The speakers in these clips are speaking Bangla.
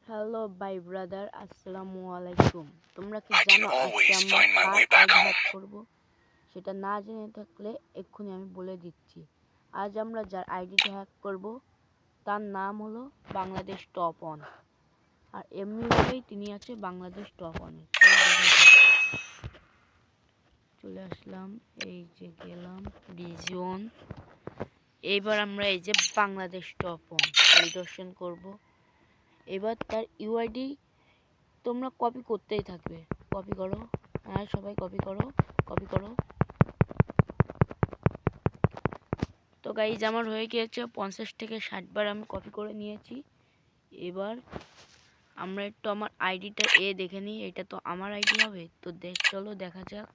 হ্যালো বাই ব্রাদার, আসসালামু আলাইকুম। তোমরা কি জানো আজকে আমরা কার আইডি হ্যাক করব? সেটা না জেনে থাকলে এক্ষুনি আমি বলে দিচ্ছি। আজ আমরা যার আইডিটা হ্যাক করব তার নাম হলো বাংলাদেশ টপ অন। আর এমনিভাবেই তিনি আছে বাংলাদেশ টপ অনে। চলে আসলাম, এই যে গেলাম রিজন। এইবার আমরা এই যে বাংলাদেশ টপ অন পরিদর্শন করব। এবার তার ইউআইডি তোমরা কপি করতেই থাকবে। কপি করো, হ্যাঁ সবাই কপি করো, কপি করো। তো গাইজ আমার হয়ে গিয়েছে 50 থেকে 60 বার আমি কপি করে নিয়েছি। এবার আমরা একটু আমার আইডিটা দেখে নিই। এটা তো আমার আইডি হবে, তো চলো দেখা যাক।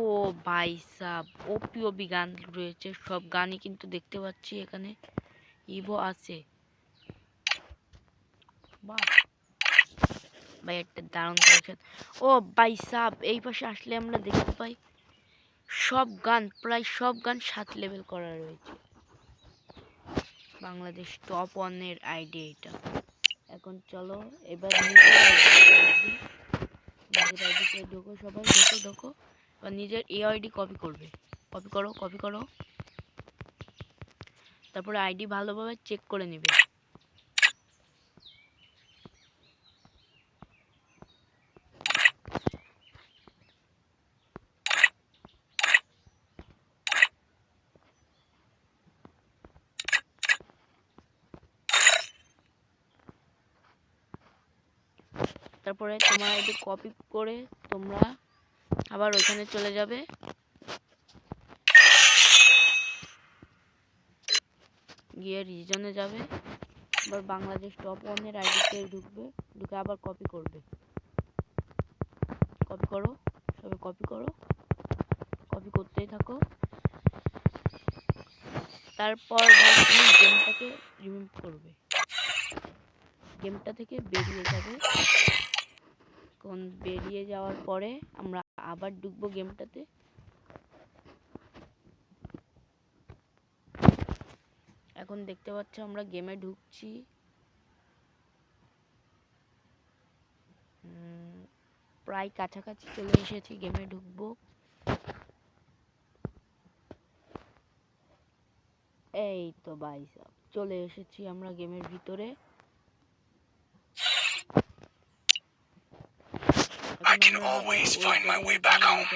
ও ভাই সাব, ওপি গান রয়েছে, সব গানই কিন্তু দেখতে পাচ্ছি এখানে। ইভো আছে, বাহ ভাই একটা দারুণ কালেকশন। ও ভাই সাব, এই পাশে আসলে আমরা দেখতে পাই সব গান, প্রায় সব গান 7 লেভেল করা রয়েছে। বাংলাদেশ টপ ওয়ানের আইডি এটা। এখন চলো এবার নিজের আইডিতে ঢোকো, সবাই ঢোকো। এবার নিজের আইডি কপি করবে। কপি করো। তারপরে আইডি ভালোভাবে চেক করে নেবে। তারপরে তোমার আইডি কপি করে তোমরা আবার ওখানে চলে যাবে। গিয়ে রিজনে যাবে। আবার বাংলাদেশ টপ ওয়ানের আইডিতে ঢুকে আবার কপি করবে। কপি করো, সবাই কপি করতেই থাকো। তারপর তুমি গেমটাকে রিমুভ করবে, গেমটা থেকে বেরিয়ে যাবে। কোন বেরিয়ে যাওয়ার পরে আমরা আবার ঢুকবো গেমটাতে। এখন দেখতে পাচ্ছ আমরা গেমে ঢুকছি। প্রায় কাছাকাছি চলে এসেছি, গেমে ঢুকবো। এই তো ভাই সাব, চলে এসেছি আমরা গেমের ভিতরে। I can always find my way back home.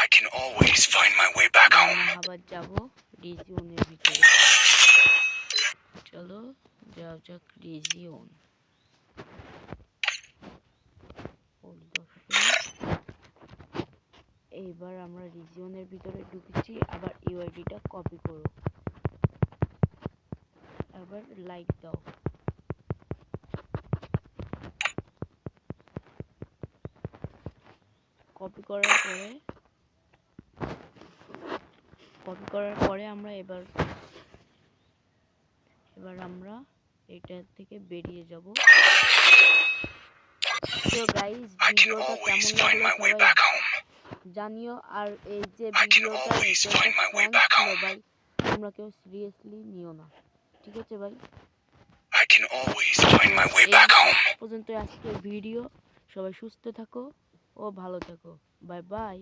I can always find my way back home. আবার যাব রিজিয়নের ভিতরে। চলো যাও যাক রিজিয়ন। এইবার আমরা রিজিয়নের ভিতরে ঢুকেছি। আবার ইউআইডিটা কপি করো, আবার লাইক দাও। কপি করার পরে আমরা এবার আমরা এটা থেকে বেরিয়ে যাব। তো গাইস ভিডিওটা কেমন লাগলো সবাই জানিও। আর এই যে ভিডিওটা ছিল ভাই, তোমরা কেউ সিরিয়াসলি নিও না, ঠিক আছে ভাই? পর্যন্ত আজকের ভিডিও। সবাই সুস্থ থাকো ও ভালো থাকো। Bye bye.